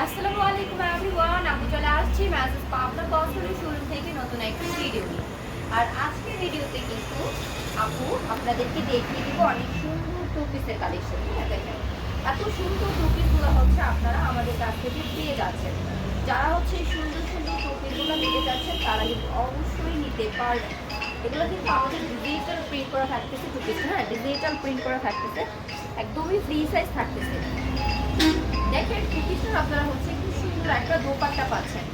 আসসালামু আলাইকুম এভরিওয়ান, আমি চলে আসছি ম্যাসেজ পাবনা বছরের শুরু থেকে নতুন একটা ভিডিও নিয়ে। আর আজকের ভিডিওতে কিন্তু আপু আপনাদেরকে দেখিয়ে দিব অনেক সুন্দর টু পিসের কালেকশন। দেখেন এত সুন্দর টু পিসগুলো হচ্ছে আপনারা আমাদের কাছ থেকে পেয়ে যাচ্ছেন। যারা হচ্ছে এই সুন্দর সুন্দর টু পিসগুলো নিতে যাচ্ছেন তারা কিন্তু অবশ্যই নিতে পারবেন। এগুলো কিন্তু আমাদের ডিজিটাল প্রিন্ট করা থাকতেছে টু পিস, হ্যাঁ ডিজিটাল প্রিন্ট করা থাকতেছে, একদমই ফ্রি সাইজ থাকতেছে। দেখেন টুপিসটার আপনারা হচ্ছে খুব সুন্দর একটা দোপাট্টা পাচ্ছেন।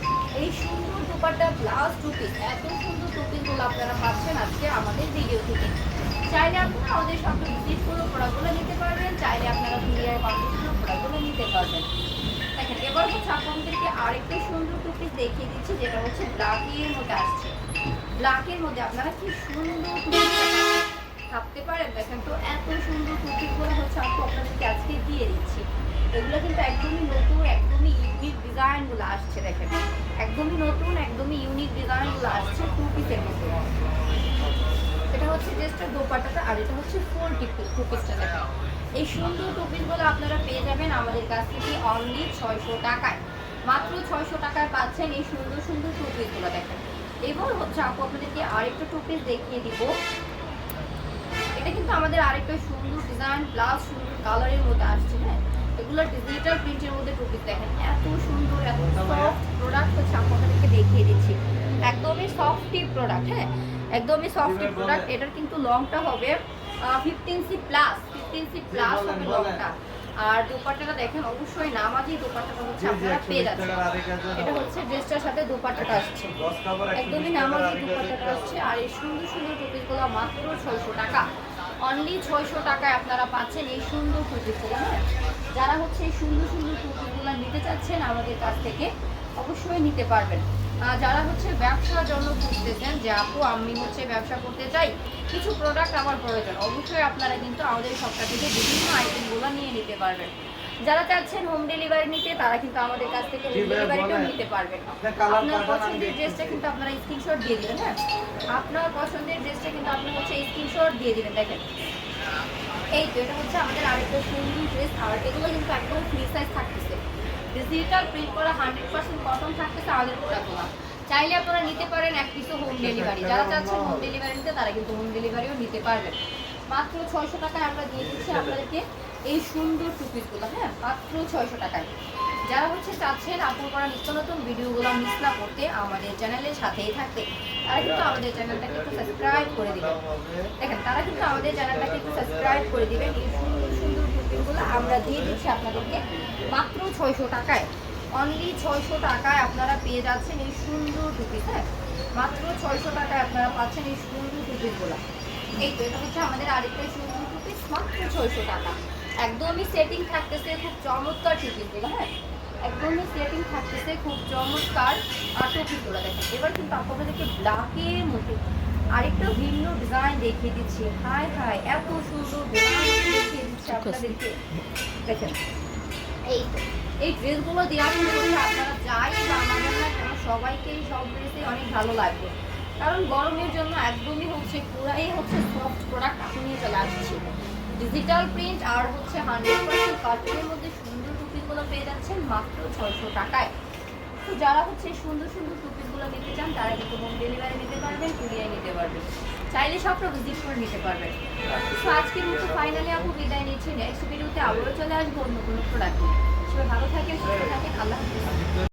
এই সুন্দর দোপাট্টা প্লাস টুপিস, এত সুন্দর টুপিসগুলো আপনারা পাচ্ছেন আজকে আমাদের ভিডিও থেকে। চাইলে আপনারা আমাদের সঙ্গে ভিজিট করে প্রোডাক্টগুলো নিতে পারবেন, চাইলে আপনারা কুরিয়ার কন্ডিশনার প্রোডাক্টগুলো নিতে পারবেন। দেখেন এবার হচ্ছে আপনাদেরকে আরেকটা সুন্দর টুপিস দেখিয়ে দিচ্ছি, যেটা হচ্ছে ব্ল্যাকের মধ্যে আসছে। ব্ল্যাকের মধ্যে আপনারা কি সুন্দর টুপিসটা ভাবতে পারেন। দেখেন তো এত সুন্দর টুপিসগুলো হচ্ছে আপু আপনাদেরকে আজকে দিয়ে দিচ্ছি। এগুলো কিন্তু একদমই নতুন, একদমই ইউনিক ডিজাইনগুলো আসছে। দেখেন একদমই নতুন, একদমই ইউনিক ডিজাইনগুলো আসছে টু পিসের মধ্যে। এটা হচ্ছে জাস্ট দোপাট্টাটা, আর এটা হচ্ছে ফুল টু পিসটা। দেখেন এই সুন্দর টু পিসগুলো আপনারা পেয়ে যাবেন আমাদের কাছ থেকে অনলি 600 টাকায়। মাত্র 600 টাকায় পাচ্ছেন এই সুন্দর সুন্দর টু পিসগুলো। দেখেন এবার হচ্ছে আপু আপনাদেরকে আরেকটা টু পিস দেখিয়ে দিব। এটা কিন্তু আমাদের আরেকটা সুন্দর ডিজাইন প্লাস সুন্দর কালারের মধ্যে আসছে। হ্যাঁ এগুলো ডিজিটাল প্রিন্টের মধ্যে টুপিস। দেখেন এত সুন্দর, এত সফট প্রোডাক্ট হচ্ছে আপনাদেরকে দেখিয়ে দিচ্ছি। একদমই সফটি প্রোডাক্ট, হ্যাঁ একদমই সফটি প্রোডাক্ট। এটার কিন্তু লংটা হবে 15C প্লাস, 15C প্লাস হবে লংটা। আর দোপাট্টাটা দেখেন অবশ্যই নামাজি দোপাট্টাটা হচ্ছে আপনারা পেয়ে যাচ্ছেন। এটা হচ্ছে ড্রেসটার সাথে দোপাট্টাটা আসছে, একদমই নামাজি দোপাট্টাটা আসছে। আর এই সুন্দর সুন্দর টুপিসগুলো মাত্র 600 টাকা, অনলি 600 টাকায় আপনারা পাচ্ছেন এই সুন্দর টুপিসগুলো। হ্যাঁ যারা হচ্ছে এই সুন্দর সুন্দর টুপিসগুলো নিতে চাচ্ছেন আমাদের কাছ থেকে অবশ্যই নিতে পারবেন। যারা হচ্ছে ব্যবসার জন্য খুঁজতেছেন যে আপু আমি হচ্ছে ব্যবসা করতে চাই, কিছু প্রোডাক্ট আমার প্রয়োজন, অবশ্যই আপনারা কিন্তু আমাদের সবটা থেকে বিভিন্ন আইটেমগুলো নিয়ে নিতে পারবেন। যারা চাচ্ছেন হোম ডেলিভারি নিতে তারা কিন্তু আমাদের কাছ থেকে হোম ডেলিভারিটাও নিতে পারবেন। আপনার পছন্দের ড্রেসটা কিন্তু আপনারা স্ক্রিনশট দিয়ে দিবেন। হ্যাঁ আপনার পছন্দের ড্রেসটা কিন্তু আপনি হচ্ছে স্ক্রিনশট দিয়ে দিবেন। দেখেন এই তো এটা হচ্ছে আমাদের আরেকটা সুন্দর ড্রেস। আর এগুলো কিন্তু একদম ফ্রি সাইজ থাকতেছে, ডিজিটাল প্রিন্ট করা 100% কটন থাকতেছে আমাদের প্রোডাক্টগুলো। চাইলে আপনারা নিতে পারেন এক পিসও হোম ডেলিভারি। যারা চাচ্ছেন হোম ডেলিভারি নিতে তারা কিন্তু হোম ডেলিভারিও নিতে পারবেন। মাত্র 600 টাকায় আমরা দিয়ে দিচ্ছি আপনাদেরকে এই সুন্দর টু পিসগুলো। হ্যাঁ মাত্র 600 টাকায়। যারা হচ্ছে চাচ্ছেন আপুর করা নিত্য নতুন ভিডিওগুলো মিস না করতে, আমাদের চ্যানেলের সাথেই থাকতে, তারা কিন্তু আমাদের চ্যানেলটাকে একটু সাবস্ক্রাইব করে দিবেন। দেখেন তারা কিন্তু আমাদের চ্যানেলটাকে একটু সাবস্ক্রাইব করে দিবেন। এই সুন্দর সুন্দর টুপিসগুলো আমরা দিয়ে দিচ্ছি আপনাদেরকে মাত্র 600 টাকায়। অনলি 600 টাকায় আপনারা পেয়ে যাচ্ছেন এই সুন্দর টুপিস। হ্যাঁ মাত্র 600 টাকায় আপনারা পাচ্ছেন এই সুন্দর টুপিসগুলো। এই তো এটা হচ্ছে আমাদের আরেকটা সুন্দর টুপিস, মাত্র 600 টাকা। একদমই সেটিং থাকতেছে, খুব চমৎকার টুপিসগুলো। হ্যাঁ একদমই সেটিং থাকতেছে, খুব চমৎকার টুপিসগুলো। দেখেন এবার কিন্তু আপনাদেরকে ব্ল্যাকের মধ্যে আরেকটা ভিন্ন ডিজাইন দেখিয়ে দিচ্ছি। হাই হাই এত সুন্দর ডিজাইন দেখিয়ে দিচ্ছি আপনাদেরকে। দেখেন এই তো এই ড্রেসগুলো দেওয়ার মধ্যে আপনারা যাই বানাবেন না কেন সবাইকেই সব ড্রেসে অনেক ভালো লাগবে। কারণ গরমের জন্য একদমই হচ্ছে পুরাই হচ্ছে সফট প্রোডাক্ট আপনি নিয়ে চলে আসছি। ডিজিটাল প্রিন্ট আর হচ্ছে 100% কটনের মধ্যে সুন্দর টুপিসগুলো পেয়ে যাচ্ছেন মাত্র 600 টাকায়। তো যারা হচ্ছে সুন্দর সুন্দর টুপিসগুলো নিতে চান তারা কিন্তু হোম ডেলিভারি নিতে পারবেন, কুরিয়ার নিতে পারবেন, চাইলে সবটা ভিজিট করে নিতে পারবেন। তো আজকের মতো ফাইনালি আপু বিদায় নিচ্ছি। নেক্সট ভিডিওতে আবারও চলে আসবো অন্য কোনো প্রোডাক্ট নিয়ে। সবাই ভালো থাকেন, সুস্থ থাকেন, আল্লাহ হাফেজ।